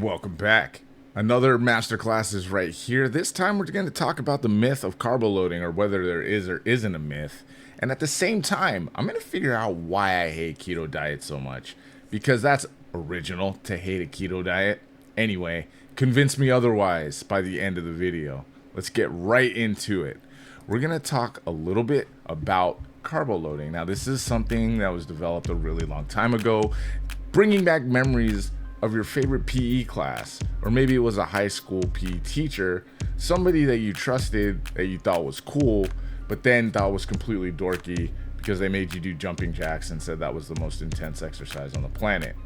Welcome back. Another masterclass is right here. This time we're going to talk about the myth of carbo loading, or whether there is or isn't a myth. And at the same time, I'm going to figure out why I hate keto diet so much, because that's original to hate a keto diet. Anyway, convince me otherwise by the end of the video. Let's get right into it. We're going to talk a little bit about carbo loading. Now, this is something that was developed a really long time ago, bringing back memories of your favorite PE class, or maybe it was a high school PE teacher, somebody that you trusted, that you thought was cool, but then thought was completely dorky because they made you do jumping jacks and said that was the most intense exercise on the planet.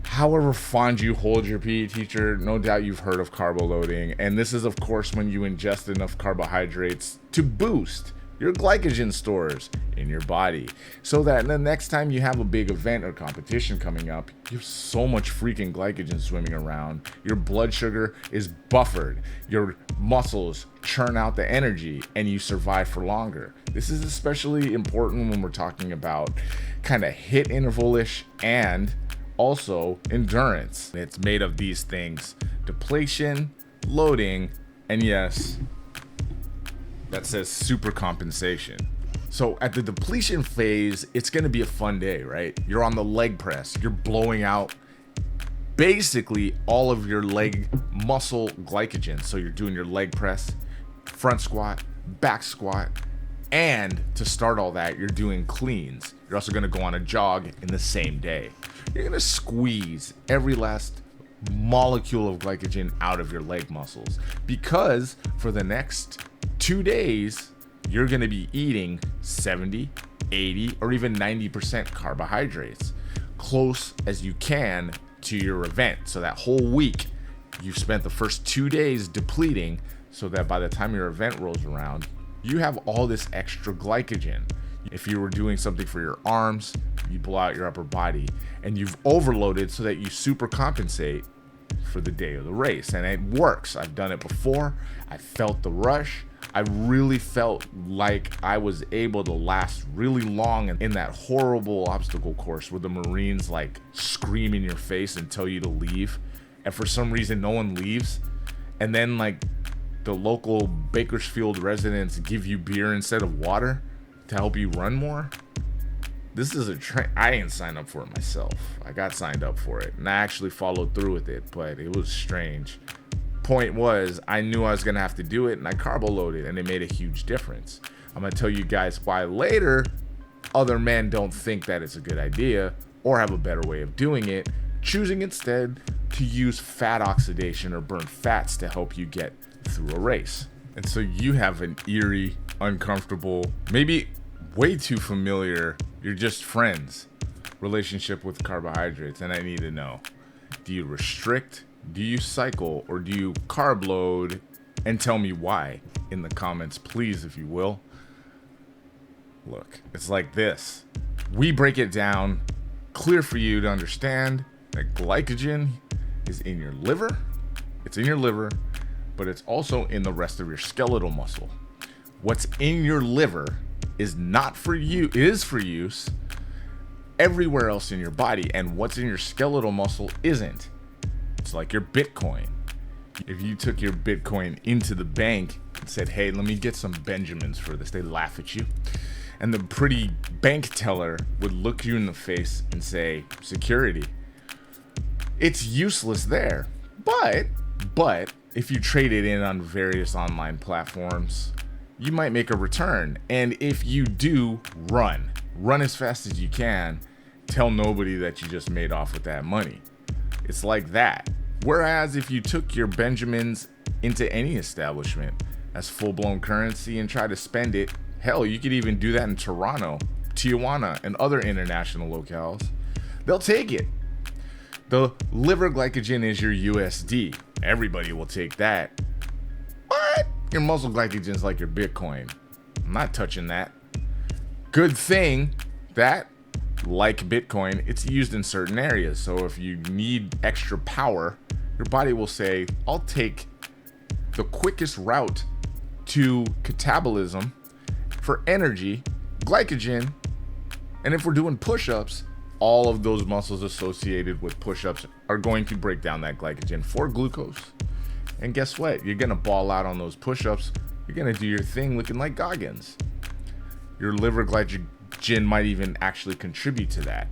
However fond you hold your PE teacher, no doubt you've heard of carbo loading, and this is of course when you ingest enough carbohydrates to boost your glycogen stores in your body, so that the next time you have a big event or competition coming up, you have so much freaking glycogen swimming around, your blood sugar is buffered, your muscles churn out the energy, and you survive for longer. This is especially important when we're talking about kind of HIIT interval-ish and also endurance. It's made of these things: depletion, loading, and yes, that says super compensation. So at the depletion phase, it's going to be a fun day, right? You're on the leg press. You're blowing out basically all of your leg muscle glycogen. So you're doing your leg press, front squat, back squat, and to start all that, you're doing cleans. You're also going to go on a jog in the same day. You're going to squeeze every last molecule of glycogen out of your leg muscles, because for the next 2 days, you're going to be eating 70, 80, or even 90% carbohydrates, close as you can to your event. So that whole week, you've spent the first 2 days depleting, so that by the time your event rolls around, you have all this extra glycogen. If you were doing something for your arms, you blow out your upper body, and you've overloaded so that you super compensate for the day of the race. And it works. I've done it before. I felt the rush. I really felt like I was able to last really long in that horrible obstacle course where the Marines like scream in your face and tell you to leave, and for some reason no one leaves, and then like the local Bakersfield residents give you beer instead of water to help you run more. This is a trend. I didn't sign up for it myself. I got signed up for it and I actually followed through with it, but it was strange. Point was, I knew I was gonna have to do it, and I carbo loaded, and it made a huge difference. I'm gonna tell you guys why later. Other men don't think that it's a good idea or have a better way of doing it, choosing instead to use fat oxidation or burn fats to help you get through a race. And so you have an eerie, uncomfortable, maybe way too familiar, you're just friends relationship with carbohydrates, and I need to know, do you restrict, do you cycle, or do you carb load? And tell me why in the comments, please, if you will. Look, it's like this. We break it down clear for you to understand that glycogen is in your liver. It's in your liver, but it's also in the rest of your skeletal muscle. What's in your liver is not for you, it is for use everywhere else in your body, and what's in your skeletal muscle isn't. It's like your Bitcoin. If you took your Bitcoin into the bank and said, hey, let me get some Benjamins for this, they laugh at you. And the pretty bank teller would look you in the face and say, security. It's useless there. But if you trade it in on various online platforms, you might make a return. And if you do, run as fast as you can. Tell nobody that you just made off with that money. It's like that. Whereas if you took your Benjamins into any establishment as full-blown currency and try to spend it, hell, you could even do that in Toronto, Tijuana, and other international locales, they'll take it. The liver glycogen is your USD. Everybody will take that. But your muscle glycogen is like your Bitcoin. I'm not touching that. Good thing that, like Bitcoin, it's used in certain areas. So if you need extra power, your body will say, I'll take the quickest route to catabolism for energy, glycogen, and if we're doing push-ups, all of those muscles associated with push-ups are going to break down that glycogen for glucose. And guess what? You're going to ball out on those push-ups. You're going to do your thing looking like Goggins. Your liver glycogen might even actually contribute to that.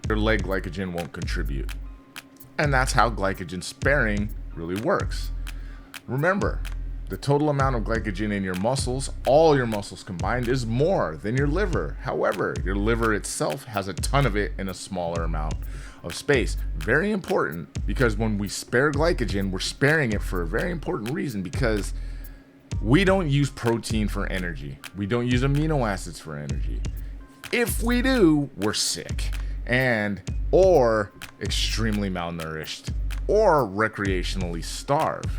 Your leg glycogen won't contribute. And that's how glycogen sparing really works. Remember, the total amount of glycogen in your muscles, all your muscles combined, is more than your liver. However, your liver itself has a ton of it in a smaller amount of space. Very important, because when we spare glycogen, we're sparing it for a very important reason, because we don't use protein for energy. We don't use amino acids for energy. If we do, we're sick or extremely malnourished or recreationally starved.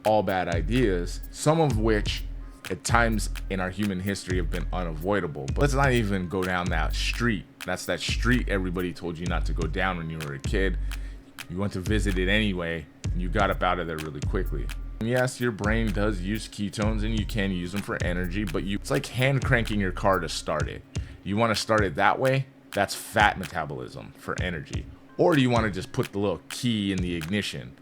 All bad ideas, some of which at times in our human history have been unavoidable. But let's not even go down that street. That's that street everybody told you not to go down when you were a kid. You went to visit it anyway, and you got up out of there really quickly. And yes, your brain does use ketones, and you can use them for energy, but it's like hand cranking your car to start it. You want to start it that way? That's fat metabolism for energy. Or do you want to just put the little key in the ignition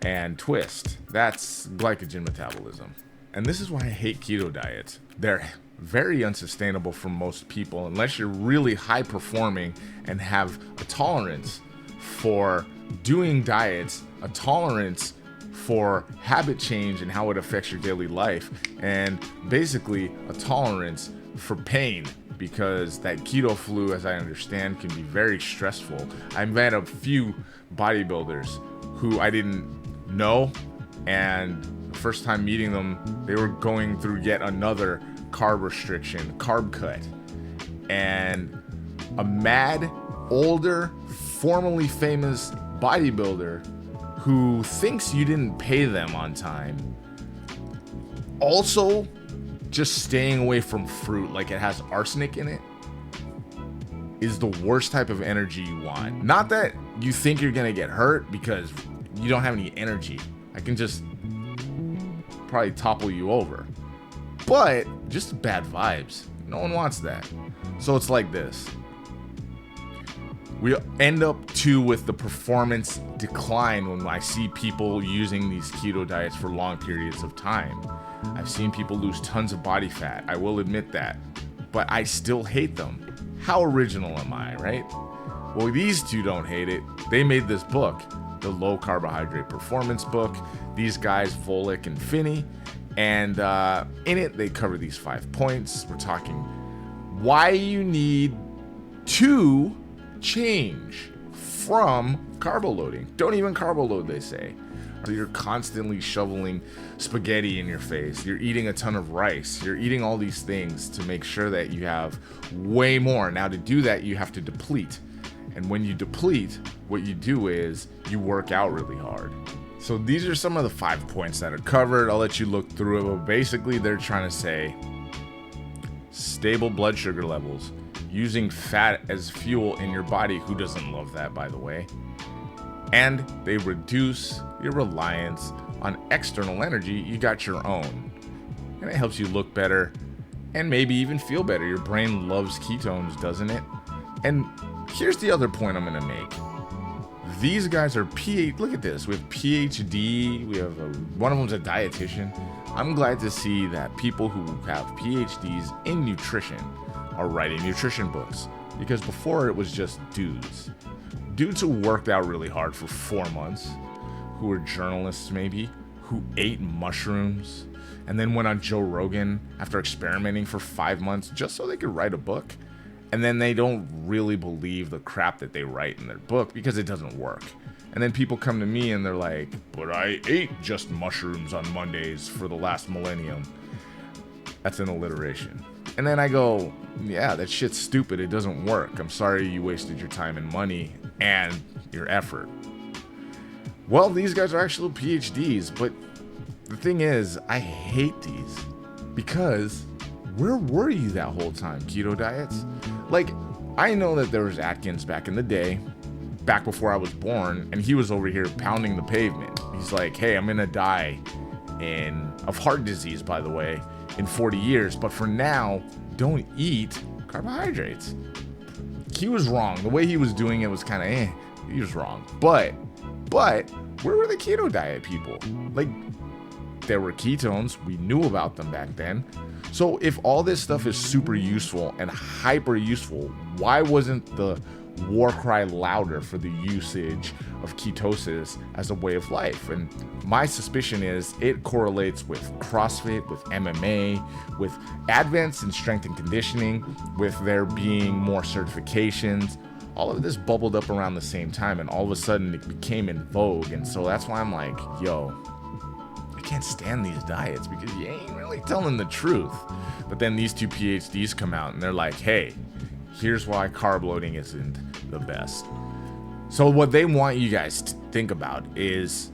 and twist? That's glycogen metabolism. And this is why I hate keto diets. They're very unsustainable for most people unless you're really high performing and have a tolerance for doing diets, a tolerance for habit change and how it affects your daily life, and basically a tolerance for pain, because that keto flu, as I understand, can be very stressful. I've met a few bodybuilders who I didn't know, and the first time meeting them, they were going through yet another carb restriction, carb cut. And a mad, older, formerly famous bodybuilder who thinks you didn't pay them on time, also just staying away from fruit like it has arsenic in it, is the worst type of energy you want. Not that you think you're gonna get hurt because you don't have any energy. I can just probably topple you over. But just bad vibes. No one wants that. So it's like this. We end up too with the performance decline when I see people using these keto diets for long periods of time. I've seen people lose tons of body fat. I will admit that. But I still hate them. How original am I, right? Well, these two don't hate it. They made this book, the Low Carbohydrate Performance book. These guys, Volek and Finney. And in it, they cover these 5 points. We're talking why you need to change from carbo loading. Don't even carbo load, they say. So you're constantly shoveling spaghetti in your face. You're eating a ton of rice. You're eating all these things to make sure that you have way more. Now, to do that, you have to deplete. And when you deplete, what you do is you work out really hard. So these are some of the 5 points that are covered. I'll let you look through it. But basically, they're trying to say stable blood sugar levels, using fat as fuel in your body. Who doesn't love that, by the way? And they reduce your reliance on external energy. You got your own. And it helps you look better and maybe even feel better. Your brain loves ketones, doesn't it? And here's the other point I'm going to make. These guys are look at this. We have PhD. We have one of them's a dietitian. I'm glad to see that people who have PhDs in nutrition are writing nutrition books, because before it was just dudes who worked out really hard for 4 months, who were journalists maybe, who ate mushrooms and then went on Joe Rogan after experimenting for 5 months just so they could write a book. And then they don't really believe the crap that they write in their book because it doesn't work. And then people come to me and they're like, but I ate just mushrooms on Mondays for the last millennium. That's an alliteration. And then I go, yeah, that shit's stupid. It doesn't work. I'm sorry you wasted your time and money and your effort. Well, these guys are actually PhDs, but the thing is, I hate these because where were you that whole time, keto diets? Like, I know that there was Atkins back in the day, back before I was born, and he was over here pounding the pavement. He's like, hey, I'm gonna die of heart disease, by the way, in 40 years, but for now, don't eat carbohydrates. He was wrong. The way he was doing it was kind of he was wrong. But where were the keto diet people? Like, there were ketones. We knew about them back then. So if all this stuff is super useful and hyper useful, why wasn't the war cry louder for the usage of ketosis as a way of life? And my suspicion is it correlates with CrossFit, with MMA, with advance in strength and conditioning, with there being more certifications. All of this bubbled up around the same time, and all of a sudden it became in vogue. And so that's why I'm like, yo, I can't stand these diets because you ain't really telling the truth. But then these two PhDs come out and they're like, hey, here's why carb loading isn't the best. So what they want you guys to think about is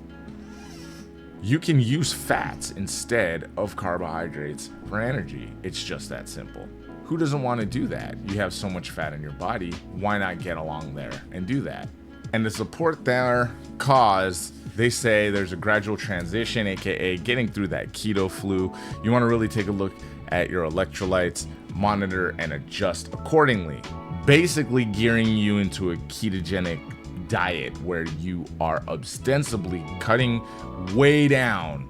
you can use fats instead of carbohydrates for energy. It's just that simple. Who doesn't want to do that? You have so much fat in your body. Why not get along there and do that? And to support their cause, they say there's a gradual transition, aka getting through that keto flu. You want to really take a look at your electrolytes, monitor and adjust accordingly. Basically gearing you into a ketogenic diet where you are ostensibly cutting way down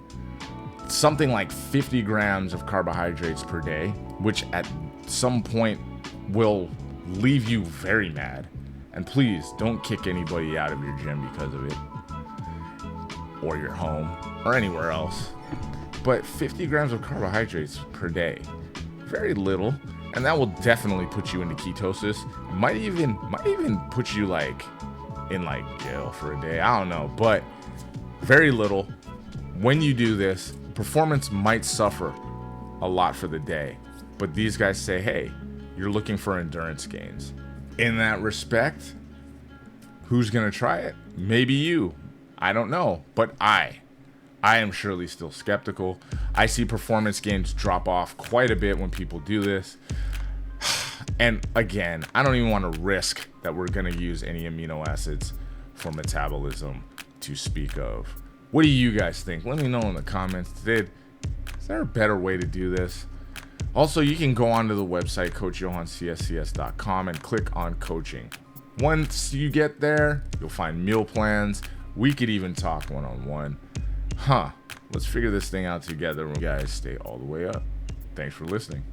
something like 50 grams of carbohydrates per day, which at some point will leave you very mad. And please don't kick anybody out of your gym because of it, or your home, or anywhere else. But 50 grams of carbohydrates per day, very little, and that will definitely put you into ketosis. It might even put you in jail for a day. I don't know, but very little. When you do this, performance might suffer a lot for the day. But these guys say, hey, you're looking for endurance gains. In that respect, who's gonna try it? Maybe you. I don't know, but I am surely still skeptical. I see performance gains drop off quite a bit when people do this. And again, I don't even want to risk that we're gonna use any amino acids for metabolism to speak of. What do you guys think? Let me know in the comments. Is there a better way to do this? Also, you can go onto the website, coachjohanscscs.com, and click on coaching. Once you get there, you'll find meal plans. We could even talk one-on-one. Let's figure this thing out together. You guys stay all the way up. Thanks for listening.